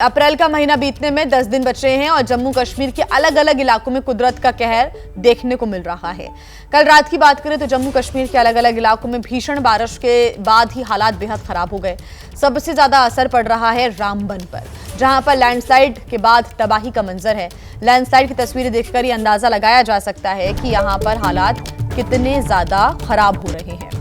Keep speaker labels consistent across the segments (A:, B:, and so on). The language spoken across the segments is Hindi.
A: अप्रैल का महीना बीतने में 10 दिन बचे हैं और जम्मू कश्मीर के अलग अलग इलाकों में कुदरत का कहर देखने को मिल रहा है। कल रात की बात करें तो जम्मू कश्मीर के अलग अलग इलाकों में भीषण बारिश के बाद ही हालात बेहद खराब हो गए। सबसे ज्यादा असर पड़ रहा है रामबन पर, जहां पर लैंडस्लाइड के बाद तबाही का मंजर है। लैंडस्लाइड की तस्वीरें देखकर ये अंदाजा लगाया जा सकता है कि यहां पर हालात कितने ज्यादा खराब हो रहे हैं।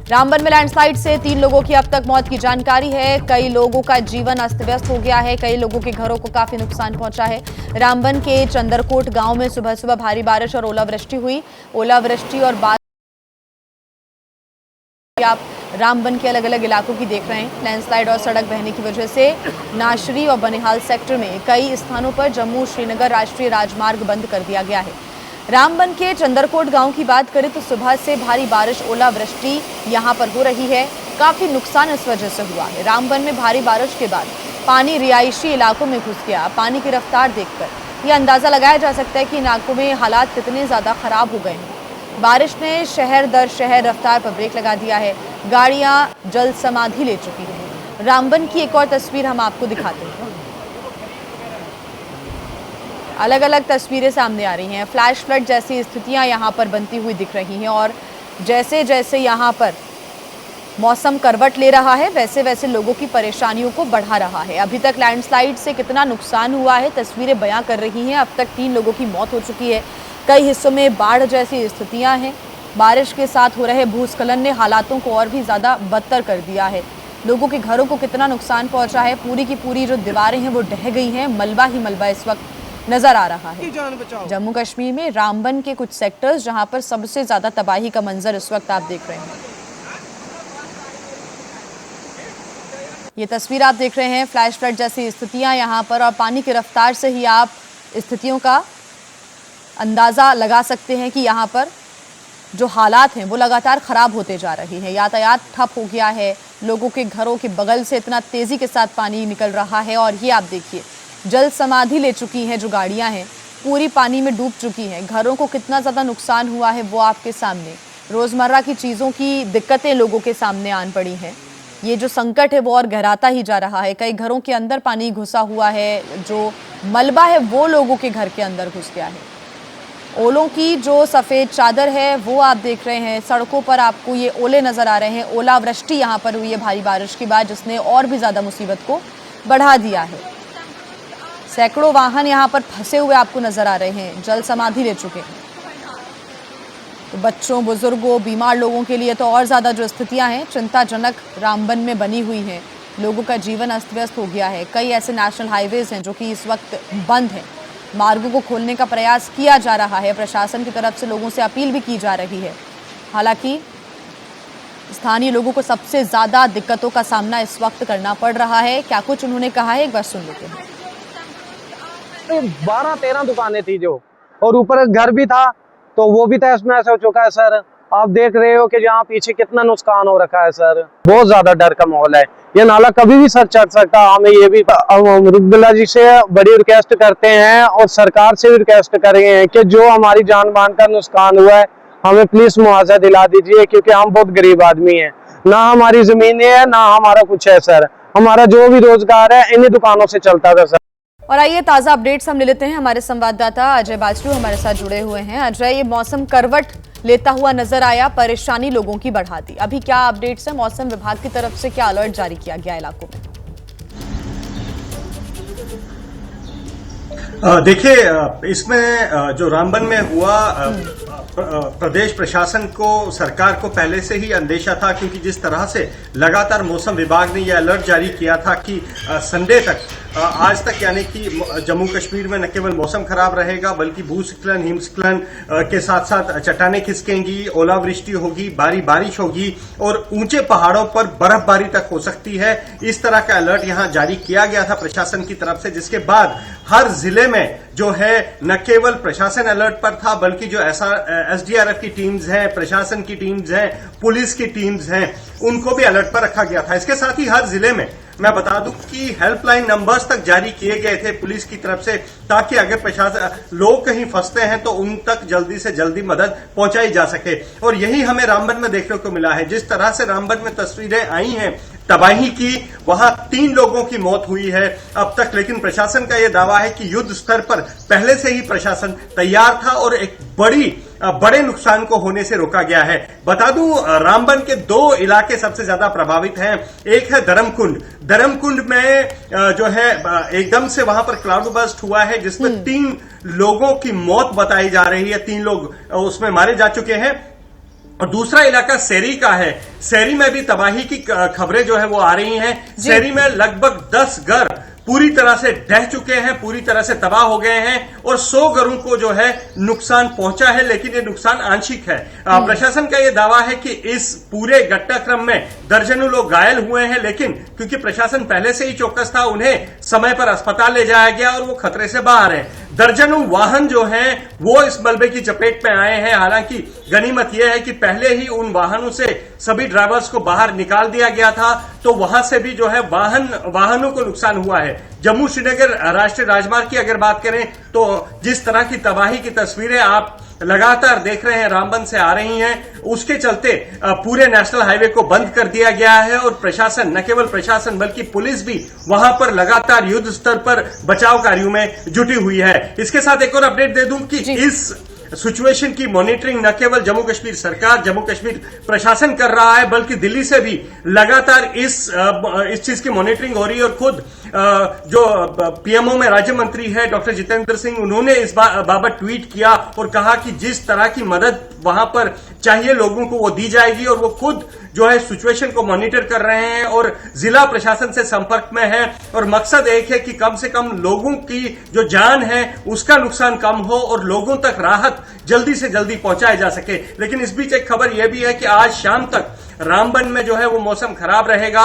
A: रामबन में लैंडस्लाइड से 3 लोगों की अब तक मौत की जानकारी है। कई लोगों का जीवन अस्त व्यस्त हो गया है, कई लोगों के घरों को काफी नुकसान पहुंचा है। रामबन के चंदरकोट गांव में सुबह सुबह भारी बारिश और ओलावृष्टि हुई। ओलावृष्टि और बारिश आप रामबन के अलग अलग इलाकों की देख रहे हैं। लैंडस्लाइड और सड़क बहने की वजह से नाशरी और बनिहाल सेक्टर में कई स्थानों पर जम्मू श्रीनगर राष्ट्रीय राजमार्ग बंद कर दिया गया है। रामबन के चंदरकोट गांव की बात करें तो सुबह से भारी बारिश ओलावृष्टि यहां पर हो रही है। काफी नुकसान इस वजह से हुआ है। रामबन में भारी बारिश के बाद पानी रिहायशी इलाकों में घुस गया। पानी की रफ्तार देखकर यह अंदाजा लगाया जा सकता है कि इलाकों में हालात कितने ज्यादा खराब हो गए हैं। बारिश ने शहर दर शहर रफ्तार पर ब्रेक लगा दिया है। गाड़ियां जल समाधि ले चुकी हैं। रामबन की एक और तस्वीर हम आपको दिखाते हैं। अलग अलग तस्वीरें सामने आ रही हैं। फ्लैश फ्लड जैसी स्थितियां यहां पर बनती हुई दिख रही हैं और जैसे जैसे यहां पर मौसम करवट ले रहा है वैसे वैसे लोगों की परेशानियों को बढ़ा रहा है। अभी तक लैंडस्लाइड से कितना नुकसान हुआ है तस्वीरें बयां कर रही हैं। अब तक 3 लोगों की मौत हो चुकी है। कई हिस्सों में बाढ़ जैसी स्थितियां हैं। बारिश के साथ हो रहे भूस्खलन ने हालातों को और भी ज़्यादा बदतर कर दिया है। लोगों के घरों को कितना नुकसान पहुंचा है। पूरी की पूरी जो दीवारें हैं वो ढह गई हैं। मलबा ही मलबा इस वक्त नजर आ रहा है। जम्मू कश्मीर में रामबन के कुछ सेक्टर्स जहां पर सबसे ज्यादा तबाही का मंजर इस वक्त आप देख रहे हैं। ये तस्वीर आप देख रहे हैं। फ्लैश फ्लड जैसी स्थितियां यहां पर और पानी की रफ्तार से ही आप स्थितियों का अंदाजा लगा सकते हैं कि यहां पर जो हालात हैं वो लगातार खराब होते जा रहे हैं। यातायात ठप हो गया है। लोगों के घरों के बगल से इतना तेजी के साथ पानी निकल रहा है और ये आप देखिए जल समाधि ले चुकी हैं जो गाड़ियां हैं, पूरी पानी में डूब चुकी हैं। घरों को कितना ज़्यादा नुकसान हुआ है वो आपके सामने। रोज़मर्रा की चीज़ों की दिक्कतें लोगों के सामने आन पड़ी हैं। ये जो संकट है वो और गहराता ही जा रहा है। कई घरों के अंदर पानी घुसा हुआ है। जो मलबा है वो लोगों के घर के अंदर घुस गया है। ओलों की जो सफ़ेद चादर है वो आप देख रहे हैं। सड़कों पर आपको ये ओले नज़र आ रहे हैं। ओलावृष्टि यहाँ पर हुई है भारी बारिश के बाद, जिसने और भी ज़्यादा मुसीबत को बढ़ा दिया है। सैकड़ों वाहन यहाँ पर फंसे हुए आपको नजर आ रहे हैं, जल समाधि ले चुके हैं। तो बच्चों, बुजुर्गों, बीमार लोगों के लिए तो और ज़्यादा जो स्थितियाँ हैं चिंताजनक रामबन में बनी हुई हैं। लोगों का जीवन अस्त व्यस्त हो गया है। कई ऐसे नेशनल हाईवेज हैं जो कि इस वक्त बंद हैं। मार्गों को खोलने का प्रयास किया जा रहा है। प्रशासन की तरफ से लोगों से अपील भी की जा रही है। हालांकि स्थानीय लोगों को सबसे ज़्यादा दिक्कतों का सामना इस वक्त करना पड़ रहा है। क्या कुछ उन्होंने कहा है, एक बार सुन लेते हैं।
B: 12-13 दुकानें थी जो, और ऊपर घर भी था तो वो भी तहस नहस हो चुका है सर। आप देख रहे हो कि यहाँ पीछे कितना नुकसान हो रखा है सर। बहुत ज्यादा डर का माहौल है। ये नाला कभी भी सर चढ़ सकता। हमें ये भी रुकबिल्ला जी से बड़ी रिक्वेस्ट करते हैं और सरकार से भी रिक्वेस्ट कर रहे हैं कि जो हमारी जान मान का नुकसान हुआ है हमें प्लीज मुआवजा दिला दीजिए, क्योंकि हम बहुत गरीब आदमी हैं। ना हमारी जमीनें है ना हमारा कुछ है सर। हमारा जो भी रोजगार है इन्हीं दुकानों से चलता था सर।
A: और आइए ताज़ा अपडेट्स हम ले लेते हैं। हमारे संवाददाता अजय बाजरू हमारे साथ जुड़े हुए हैं। अजय, ये मौसम करवट लेता हुआ नजर आया, परेशानी लोगों की बढ़ा दी। अभी क्या अपडेट्स है? मौसम विभाग की तरफ से क्या अलर्ट जारी किया गया इलाकों में?
C: देखिए, इसमें जो रामबन में हुआ, प्रदेश प्रशासन को, सरकार को पहले से ही अंदेशा था, क्योंकि जिस तरह से लगातार मौसम विभाग ने यह अलर्ट जारी किया था कि संडे तक, आज तक, यानी कि जम्मू कश्मीर में न केवल मौसम खराब रहेगा बल्कि भूस्खलन, हिमस्खलन के साथ साथ चट्टानें खिसकेंगी, ओलावृष्टि होगी, भारी बारिश होगी और ऊंचे पहाड़ों पर बर्फबारी तक हो सकती है। इस तरह का अलर्ट यहां जारी किया गया था प्रशासन की तरफ से, जिसके बाद हर जिले में जो है न केवल प्रशासन अलर्ट पर था बल्कि जो एसडीआरएफ की टीम्स हैं, प्रशासन की टीम्स हैं, पुलिस की टीम्स हैं, उनको भी अलर्ट पर रखा गया था। इसके साथ ही हर जिले में मैं बता दूं कि हेल्पलाइन नंबर्स तक जारी किए गए थे पुलिस की तरफ से, ताकि अगर प्रशासन लोग कहीं फंसते हैं तो उन तक जल्दी से जल्दी मदद पहुंचाई जा सके। और यही हमें रामबन में देखने को मिला है। जिस तरह से रामबन में तस्वीरें आई हैं तबाही की। वहां 3 लोगों की मौत हुई है अब तक, लेकिन प्रशासन का यह दावा है कि युद्ध स्तर पर पहले से ही प्रशासन तैयार था और एक बड़े नुकसान को होने से रोका गया है। बता दूं, रामबन के 2 इलाके सबसे ज्यादा प्रभावित हैं। एक है धर्मकुंड में जो है एकदम से वहां पर क्लाउड बर्स्ट हुआ है, जिसमें 3 लोगों की मौत बताई जा रही है। 3 लोग उसमें मारे जा चुके हैं। और दूसरा इलाका सेरी का है। सेरी में भी तबाही की खबरें जो है वो आ रही हैं। सेरी में लगभग 10 घर पूरी तरह से ढह चुके हैं, पूरी तरह से तबाह हो गए हैं और 100 घरों को जो है नुकसान पहुंचा है, लेकिन ये नुकसान आंशिक है। प्रशासन का ये दावा है कि इस पूरे घटनाक्रम में दर्जनों लोग घायल हुए हैं, लेकिन क्योंकि प्रशासन पहले से ही चौकस था, उन्हें समय पर अस्पताल ले जाया गया और वो खतरे से बाहर हैं। दर्जनों वाहन जो हैं वो इस मलबे की चपेट में आए हैं। हालांकि गनीमत यह है कि पहले ही उन वाहनों से सभी ड्राइवर्स को बाहर निकाल दिया गया था, तो वहां से भी जो है वाहनों को नुकसान हुआ है। जम्मू श्रीनगर राष्ट्रीय राजमार्ग की अगर बात करें तो जिस तरह की तबाही की तस्वीरें आप लगातार देख रहे हैं रामबन से आ रही हैं, उसके चलते पूरे नेशनल हाईवे को बंद कर दिया गया है और प्रशासन, न केवल प्रशासन बल्कि पुलिस भी वहां पर लगातार युद्ध स्तर पर बचाव कार्यों में जुटी हुई है। इसके साथ एक और अपडेट दे दूं कि इस सिचुएशन की मॉनिटरिंग न केवल जम्मू कश्मीर सरकार, जम्मू कश्मीर प्रशासन कर रहा है, बल्कि दिल्ली से भी लगातार इस चीज की मॉनिटरिंग हो रही है। और खुद जो पीएमओ में राज्य मंत्री है डॉक्टर जितेंद्र सिंह, उन्होंने इस बाबत ट्वीट किया और कहा कि जिस तरह की मदद वहां पर चाहिए लोगों को वो दी जाएगी और वो खुद जो है सिचुएशन को मॉनिटर कर रहे हैं और जिला प्रशासन से संपर्क में है। और मकसद एक है कि कम से कम लोगों की जो जान है उसका नुकसान कम हो और लोगों तक राहत जल्दी से जल्दी पहुंचाया जा सके। लेकिन इस बीच एक खबर यह भी है कि आज शाम तक रामबन में जो है वो मौसम खराब रहेगा।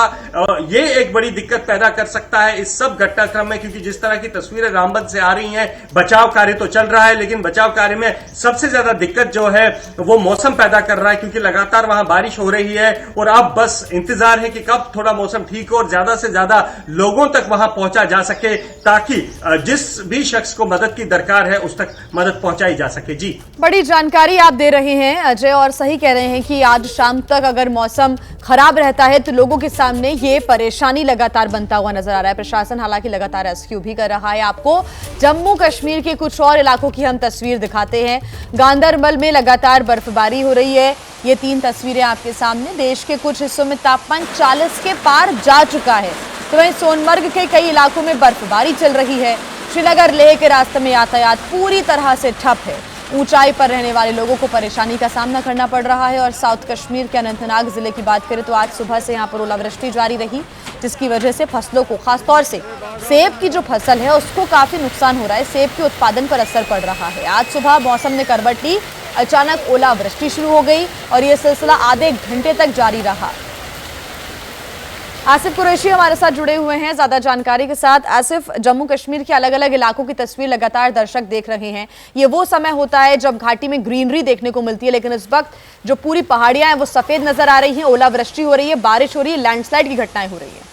C: ये एक बड़ी दिक्कत पैदा कर सकता है इस सब घटनाक्रम में, क्योंकि जिस तरह की तस्वीरें रामबन से आ रही हैं, बचाव कार्य तो चल रहा है, लेकिन बचाव कार्य में सबसे ज्यादा दिक्कत जो है वो मौसम पैदा कर रहा है, क्योंकि लगातार वहां बारिश हो रही है। और अब बस इंतजार है कि कब थोड़ा मौसम ठीक हो और ज्यादा से ज्यादा लोगों तक वहां पहुंचा जा सके, ताकि जिस भी शख्स को मदद की दरकार है उस तक मदद पहुंचाई जा सके। जी,
A: बड़ी जानकारी आप दे रहे हैं अजय, और सही कह रहे हैं कि आज शाम तक अगर मौसम खराब रहता है तो लोगों के सामने ये परेशानी लगातार बनता हुआ नजर आ रहा है। प्रशासन हालांकि लगातार रेस्क्यू भी कर रहा है। आपको जम्मू कश्मीर के कुछ और इलाकों की हम तस्वीर दिखाते हैं। गांदरबल में लगातार बर्फबारी हो रही है। ये 3 तस्वीरें आपके सामने। देश के कुछ हिस्सों में तापमान 40 के पार जा चुका है, तो वहीं सोनमर्ग के कई इलाकों में बर्फबारी चल रही है। श्रीनगर लेह के रास्ते में यातायात पूरी तरह से ठप है। ऊंचाई पर रहने वाले लोगों को परेशानी का सामना करना पड़ रहा है। और साउथ कश्मीर के अनंतनाग जिले की बात करें तो आज सुबह से यहां पर ओलावृष्टि जारी रही, जिसकी वजह से फसलों को, खासतौर से सेब की जो फसल है उसको काफी नुकसान हो रहा है। सेब के उत्पादन पर असर पड़ रहा है। आज सुबह मौसम ने करवट ली, अचानक ओलावृष्टि शुरू हो गई और यह सिलसिला आधे घंटे तक जारी रहा। आसिफ कुरैशी हमारे साथ जुड़े हुए हैं ज्यादा जानकारी के साथ। आसिफ, जम्मू कश्मीर के अलग अलग इलाकों की तस्वीर लगातार दर्शक देख रहे हैं। ये वो समय होता है जब घाटी में ग्रीनरी देखने को मिलती है, लेकिन इस वक्त जो पूरी पहाड़ियां हैं वो सफेद नजर आ रही हैं। ओलावृष्टि हो रही है, बारिश हो रही है, लैंडस्लाइड की घटनाएं हो रही है।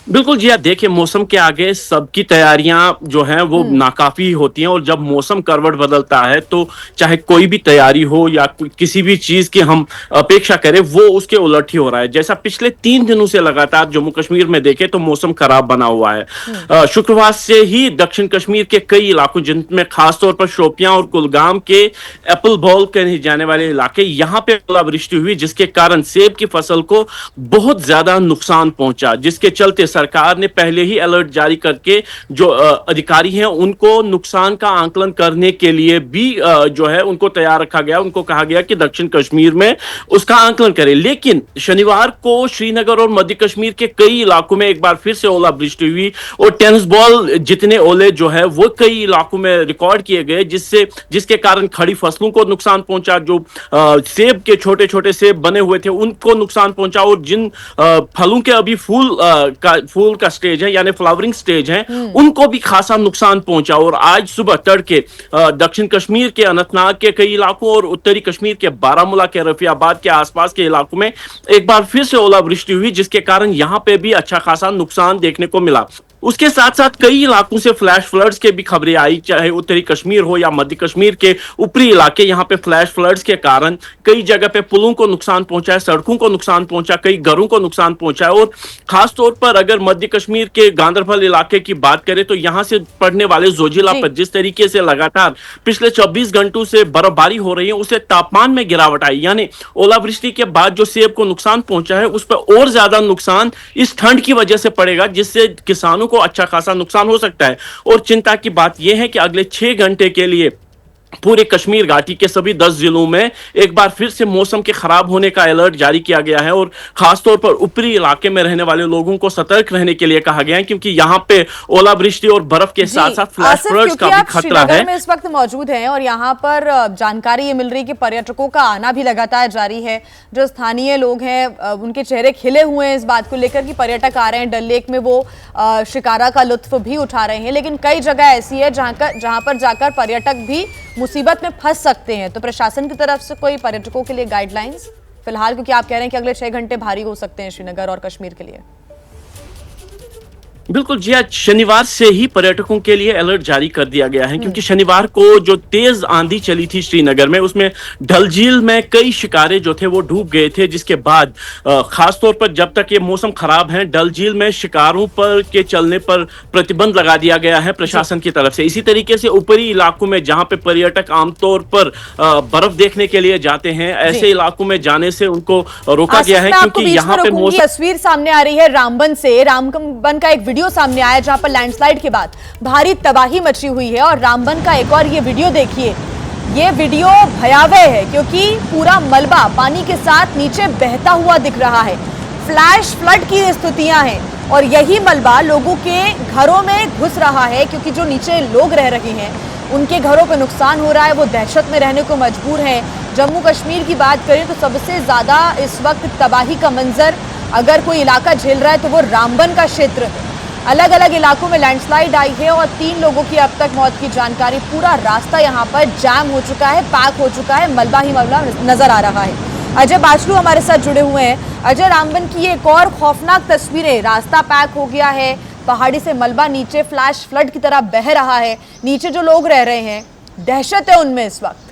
D: बिल्कुल जी, आप देखिए मौसम के आगे सबकी तैयारियां जो हैं वो नाकाफी होती हैं। और जब मौसम करवट बदलता है तो चाहे कोई भी तैयारी हो या किसी भी चीज की हम अपेक्षा करें, वो उसके उलट ही हो रहा है। जैसा पिछले 3 दिनों से लगातार जम्मू कश्मीर में देखें तो मौसम खराब बना हुआ है। शुक्रवार से ही दक्षिण कश्मीर के कई इलाकों, जिनमें खासतौर पर शोपियां और कुलगाम के एप्पल बॉल कहे जाने वाले इलाके, यहाँ पे ओलावृष्टि हुई, जिसके कारण सेब की फसल को बहुत ज्यादा नुकसान पहुंचा, जिसके चलते सरकार ने पहले ही अलर्ट जारी करके जो अधिकारी हैं उनको नुकसान का आंकलन करने के लिए भी जो है उनको तैयार रखा गया। उनको कहा गया कि दक्षिण कश्मीर में उसका आंकलन करें। लेकिन शनिवार को श्रीनगर और मध्य कश्मीर के कई इलाकों में एक बार फिर से ओलावृष्टि हुई और टेनिस बॉल जितने ओले जो है वो कई इलाकों में रिकॉर्ड किए गए, जिसके कारण खड़ी फसलों को नुकसान पहुंचा। जो सेब के छोटे छोटे सेब बने हुए थे उनको नुकसान पहुंचा और जिन फलों के अभी फूल का स्टेज है यानी फ्लावरिंग स्टेज है, उनको भी खासा नुकसान पहुंचा। और आज सुबह तड़के दक्षिण कश्मीर के अनंतनाग के कई इलाकों और उत्तरी कश्मीर के बारामूला के रफियाबाद के आसपास के इलाकों में एक बार फिर से ओलावृष्टि हुई, जिसके कारण यहां पे भी अच्छा खासा नुकसान देखने को मिला। उसके साथ साथ कई इलाकों से फ्लैश फ्लड्स के भी खबरें आई, चाहे उत्तरी कश्मीर हो या मध्य कश्मीर के ऊपरी इलाके। यहाँ पे फ्लैश फ्लड्स के कारण कई जगह पे पुलों को नुकसान पहुंचा है, सड़कों को नुकसान पहुंचा, कई घरों को नुकसान पहुंचा है। और खासतौर पर अगर मध्य कश्मीर के गांदरबल इलाके की बात करें तो यहाँ से पड़ने वाले जोजिला पर जिस तरीके से लगातार पिछले 24 घंटों से बर्फबारी हो रही है, उससे तापमान में गिरावट आई, यानी ओलावृष्टि के बाद जो सेब को नुकसान पहुंचा है उस पर और ज्यादा नुकसान इस ठंड की वजह से पड़ेगा, जिससे किसानों को अच्छा खासा नुकसान हो सकता है। और चिंता की बात यह है कि अगले 6 घंटे के लिए पूरे कश्मीर घाटी के सभी 10 जिलों में एक बार फिर से मौसम के खराब होने का अलर्ट जारी किया गया है। और खासतौर पर ऊपरी इलाके में रहने वाले लोगों को सतर्क रहने के लिए कहा गया है, क्योंकि यहाँ पे ओलावृष्टि और बर्फ के साथ साथ फ्लैश फ्लड्स का भी खतरा है।
A: में इस वक्त मौजूद हैं और यहाँ पर जानकारी ये मिल रही कि पर्यटकों का आना भी लगातार जारी है। जो स्थानीय लोग हैं उनके चेहरे खिले हुए हैं इस बात को लेकर कि पर्यटक आ रहे हैं, डल लेक में वो शिकारा का लुत्फ भी उठा रहे हैं। लेकिन कई जगह ऐसी है जहां पर जाकर पर्यटक भी मुसीबत में फंस सकते हैं। तो प्रशासन की तरफ से कोई पर्यटकों के लिए गाइडलाइंस फिलहाल, क्योंकि आप कह रहे हैं कि अगले 6 घंटे भारी हो सकते हैं श्रीनगर और कश्मीर के लिए?
D: बिल्कुल जी, आज शनिवार से ही पर्यटकों के लिए अलर्ट जारी कर दिया गया है, क्योंकि शनिवार को जो तेज आंधी चली थी श्रीनगर में, उसमें डल झील में कई शिकारे जो थे वो डूब गए थे। जिसके बाद खासतौर पर जब तक ये मौसम खराब है, डल झील में शिकारों पर के चलने पर प्रतिबंध लगा दिया गया है प्रशासन की तरफ से। इसी तरीके से ऊपरी इलाकों में जहां पे पर्यटक आमतौर पर बर्फ देखने के लिए जाते हैं, ऐसे इलाकों में जाने से उनको रोका गया है, क्योंकि यहाँ पे मौसम।
A: तस्वीर सामने आ रही है रामबन से। रामबन का एक वीडियो सामने आया जहां पर लैंडस्लाइड के बाद भारी तबाही मची हुई है। और रामबन का एक और ये वीडियो देखिए, ये वीडियो भयावह है क्योंकि पूरा मलबा पानी के साथ नीचे बहता हुआ दिख रहा है। फ्लैश फ्लड की स्थितियां हैं और यही मलबा लोगों के घरों में घुस रहा है, क्योंकि जो नीचे लोग रह रहे हैं उनके घरों पर नुकसान हो रहा है, वो दहशत में रहने को मजबूर हैं। जम्मू कश्मीर की बात करें तो सबसे ज्यादा इस वक्त तबाही का मंजर अगर कोई इलाका झेल रहा है तो वो रामबन का क्षेत्र है। अलग अलग इलाकों में लैंडस्लाइड आई है और 3 लोगों की अब तक मौत की जानकारी। पूरा रास्ता यहाँ पर जाम हो चुका है, पैक हो चुका है, मलबा ही मलबा नजर आ रहा है। अजय बाचलू हमारे साथ जुड़े हुए हैं। अजय, रामबन की एक और खौफनाक तस्वीरें, रास्ता पैक हो गया है, पहाड़ी से मलबा नीचे फ्लैश फ्लड की तरह बह रहा है, नीचे जो लोग रह रहे हैं दहशत है उनमें इस वक्त।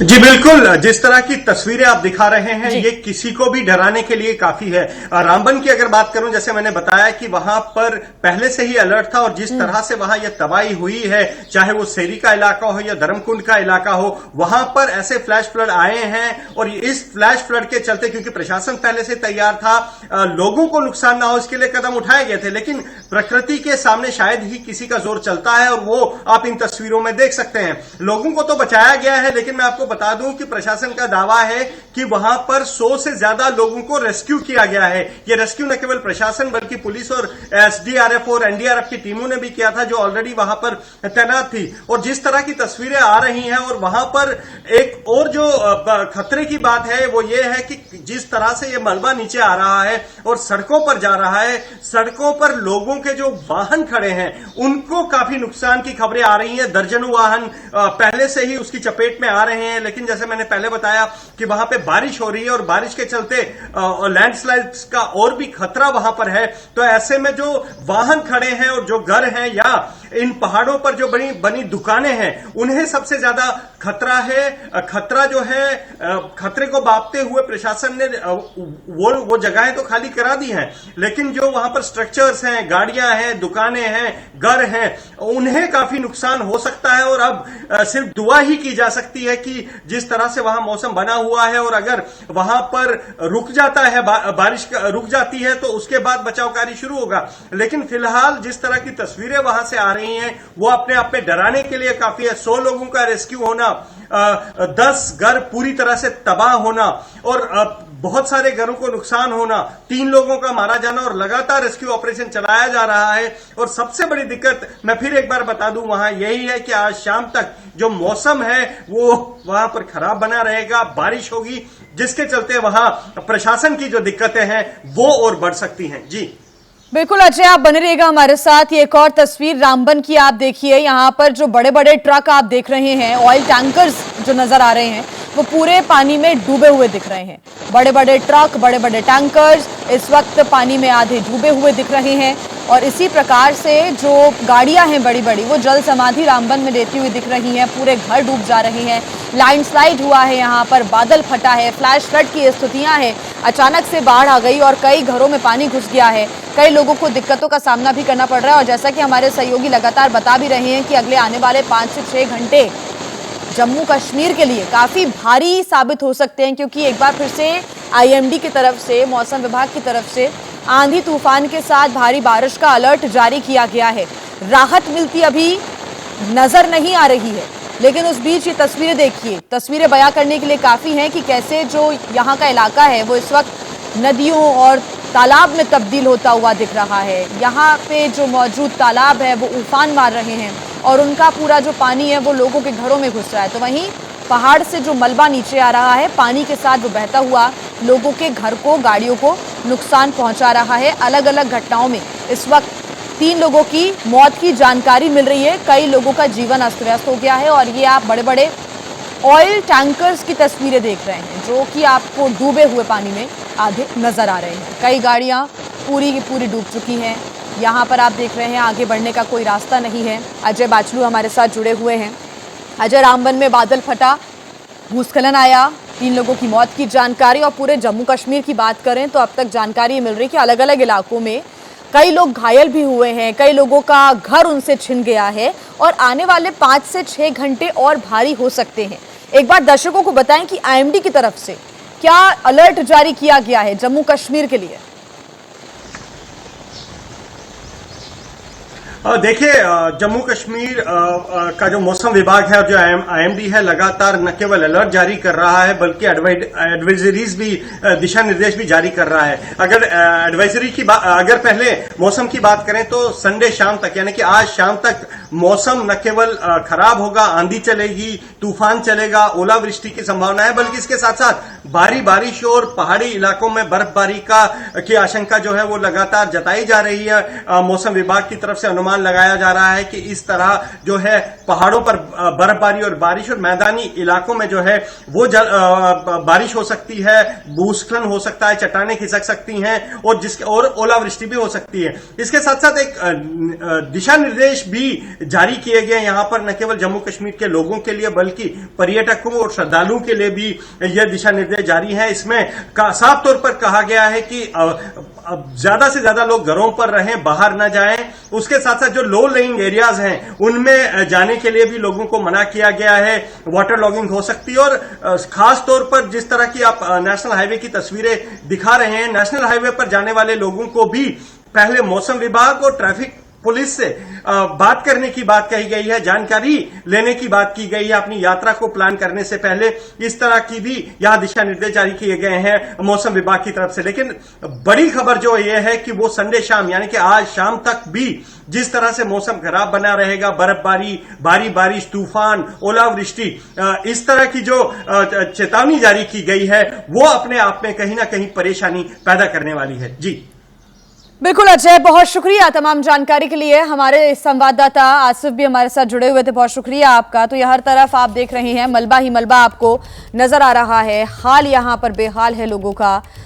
C: जी बिल्कुल, जिस तरह की तस्वीरें आप दिखा रहे हैं ये किसी को भी डराने के लिए काफी है। रामबन की अगर बात करूं, जैसे मैंने बताया कि वहां पर पहले से ही अलर्ट था और जिस तरह से वहां यह तबाही हुई है, चाहे वो सेरी का इलाका हो या धर्मकुंड का इलाका हो, वहां पर ऐसे फ्लैश फ्लड आए हैं। और इस फ्लैश फ्लड के चलते, क्योंकि प्रशासन पहले से तैयार था, लोगों को नुकसान ना हो इसके लिए कदम उठाए गए थे, लेकिन प्रकृति के सामने शायद ही किसी का जोर चलता है और वो आप इन तस्वीरों में देख सकते हैं। लोगों को तो बचाया गया है, लेकिन मैं आपको बता दूं कि प्रशासन का दावा है कि वहां पर 100 से ज्यादा लोगों को रेस्क्यू किया गया है। यह रेस्क्यू न केवल प्रशासन बल्कि पुलिस और एसडीआरएफ और एनडीआरएफ की टीमों ने भी किया था, जो ऑलरेडी वहां पर तैनात थी। और जिस तरह की तस्वीरें आ रही हैं, और वहां पर एक और जो खतरे की बात है वो ये है कि जिस तरह से ये मलबा नीचे आ रहा है और सड़कों पर जा रहा है, सड़कों पर लोगों के जो वाहन खड़े हैं उनको काफी नुकसान की खबरें आ रही हैं। दर्जनों वाहन पहले से ही उसकी चपेट में आ रहे हैं, लेकिन जैसे मैंने पहले बताया कि वहां पे बारिश हो रही है और बारिश के चलते लैंडस्लाइड्स का और भी खतरा वहां पर है। तो ऐसे में जो वाहन खड़े हैं और जो घर हैं या इन पहाड़ों पर जो बनी दुकानें हैं, उन्हें सबसे ज्यादा खतरा है। खतरा जो है, खतरे को बांपते हुए प्रशासन ने वो जगहें तो खाली करा दी हैं, लेकिन जो वहां पर स्ट्रक्चर्स हैं, गाड़ियां हैं, दुकानें हैं, घर हैं, उन्हें काफी नुकसान हो सकता है। और अब सिर्फ दुआ ही की जा सकती है कि जिस तरह से वहां मौसम बना हुआ है, और अगर वहां पर रुक जाता है, बारिश रुक जाती है, तो उसके बाद बचाव कार्य शुरू होगा। लेकिन फिलहाल जिस तरह की तस्वीरें वहां से आ रही हैं वो अपने आप में डराने के लिए काफी है। 100 लोगों का रेस्क्यू होना, 10 घर पूरी तरह से तबाह होना और बहुत सारे घरों को नुकसान होना, 3 लोगों का मारा जाना, और लगातार रेस्क्यू ऑपरेशन चलाया जा रहा है। और सबसे बड़ी दिक्कत मैं फिर एक बार बता दूं वहां यही है कि आज शाम तक जो मौसम है वो वहां पर खराब बना रहेगा, बारिश होगी, जिसके चलते वहां प्रशासन की जो दिक्कतें हैं वो और बढ़ सकती हैं। जी
A: बिल्कुल अजय, आप बने रहिएगा हमारे साथ। ये एक और तस्वीर रामबन की आप देखिए, यहाँ पर जो बड़े बड़े ट्रक आप देख रहे हैं, ऑयल टैंकर्स जो नजर आ रहे हैं, वो पूरे पानी में डूबे हुए दिख रहे हैं। बड़े बड़े ट्रक, बड़े बड़े टैंकर्स इस वक्त पानी में आधे डूबे हुए दिख रहे हैं और इसी प्रकार से जो गाड़ियां हैं बड़ी बड़ी वो जल समाधि रामबन में लेती हुई दिख रही हैं। पूरे घर डूब जा रहे हैं, लैंडस्लाइड हुआ है, यहाँ पर बादल फटा है, फ्लैश फ्लड की स्थितियां हैं। अचानक से बाढ़ आ गई और कई घरों में पानी घुस गया है। कई लोगों को दिक्कतों का सामना भी करना पड़ रहा है और जैसा कि हमारे सहयोगी लगातार बता भी रहे हैं कि अगले आने वाले 5 से 6 घंटे जम्मू कश्मीर के लिए काफी भारी साबित हो सकते हैं, क्योंकि एक बार फिर से आईएमडी की तरफ से, मौसम विभाग की तरफ से आंधी तूफान के साथ भारी बारिश का अलर्ट जारी किया गया है। राहत मिलती अभी नजर नहीं आ रही है, लेकिन उस बीच ये तस्वीरें देखिए, तस्वीरें बयां करने के लिए काफी हैं कि कैसे जो यहाँ का इलाका है वो इस वक्त नदियों और तालाब में तब्दील होता हुआ दिख रहा है। यहाँ पे जो मौजूद तालाब है वो उफान मार रहे हैं और उनका पूरा जो पानी है वो लोगों के घरों में घुस रहा है। तो वहीं पहाड़ से जो मलबा नीचे आ रहा है, पानी के साथ वो बहता हुआ लोगों के घर को, गाड़ियों को नुकसान पहुंचा रहा है। अलग अलग घटनाओं में इस वक्त 3 लोगों की मौत की जानकारी मिल रही है। कई लोगों का जीवन अस्त व्यस्त हो गया है और ये आप बड़े बड़े ऑयल टैंकर्स की तस्वीरें देख रहे हैं जो कि आपको डूबे हुए पानी में आधे नजर आ रहे हैं। कई गाड़ियां पूरी की पूरी डूब चुकी हैं। यहाँ पर आप देख रहे हैं आगे बढ़ने का कोई रास्ता नहीं है। अजय बाचलू हमारे साथ जुड़े हुए हैं। अजय, रामबन में बादल फटा, भूस्खलन आया, 3 लोगों की मौत की जानकारी और पूरे जम्मू कश्मीर की बात करें तो अब तक जानकारी मिल रही है कि अलग अलग इलाकों में कई लोग घायल भी हुए हैं, कई लोगों का घर उनसे छिन गया है और आने वाले 5 से 6 घंटे और भारी हो सकते हैं। एक बार दर्शकों को बताएं कि आईएमडी की तरफ से क्या अलर्ट जारी किया गया है जम्मू कश्मीर के लिए।
C: देखिए, जम्मू कश्मीर का जो मौसम विभाग है और जो आईएमडी है लगातार न केवल अलर्ट जारी कर रहा है बल्कि एडवाइजरीज भी, दिशा निर्देश भी जारी कर रहा है। अगर एडवाइजरी की बात, अगर पहले मौसम की बात करें तो संडे शाम तक यानी कि आज शाम तक मौसम न केवल खराब होगा, आंधी चलेगी, तूफान चलेगा, ओलावृष्टि की संभावना है, बल्कि इसके साथ साथ भारी बारिश और पहाड़ी इलाकों में बर्फबारी की आशंका जो है वो लगातार जताई जा रही है। मौसम विभाग की तरफ से अनुमान लगाया जा रहा है कि इस तरह जो है पहाड़ों पर बर्फबारी और बारिश और मैदानी इलाकों में जो है वो बारिश हो सकती है, भूस्खलन हो सकता है, चट्टानें खिसक सकती हैं और ओलावृष्टि भी हो सकती है। इसके साथ साथ एक दिशा निर्देश भी जारी किए गए यहां पर, न केवल जम्मू कश्मीर के लोगों के लिए बल्कि पर्यटकों और श्रद्धालुओं के लिए भी यह दिशा निर्देश जारी है। इसमें साफ तौर पर कहा गया है कि ज्यादा से ज्यादा लोग घरों पर रहें, बाहर न जाएं। उसके साथ साथ जो लो लेइंग एरियाज हैं उनमें जाने के लिए भी लोगों को मना किया गया है। वाटर लॉगिंग हो सकती है और खास तौर पर जिस तरह की आप नेशनल हाईवे की तस्वीरें दिखा रहे हैं, नेशनल हाईवे पर जाने वाले लोगों को भी पहले मौसम विभाग और ट्रैफिक पुलिस से बात करने की बात कही गई है, जानकारी लेने की बात की गई है अपनी यात्रा को प्लान करने से पहले। इस तरह की भी यहां दिशा निर्देश जारी किए गए हैं मौसम विभाग की तरफ से। लेकिन बड़ी खबर जो ये है कि वो संडे शाम यानी कि आज शाम तक भी जिस तरह से मौसम खराब बना रहेगा, बर्फबारी, भारी बारिश, तूफान, ओलावृष्टि, इस तरह की जो चेतावनी जारी की गई है वो अपने आप में कहीं ना कहीं परेशानी पैदा करने वाली है। जी
A: बिल्कुल अजय, बहुत शुक्रिया तमाम जानकारी के लिए। हमारे संवाददाता आसिफ भी हमारे साथ जुड़े हुए थे, बहुत शुक्रिया आपका। तो यह हर तरफ आप देख रहे हैं मलबा ही मलबा आपको नजर आ रहा है। हाल यहाँ पर बेहाल है लोगों का।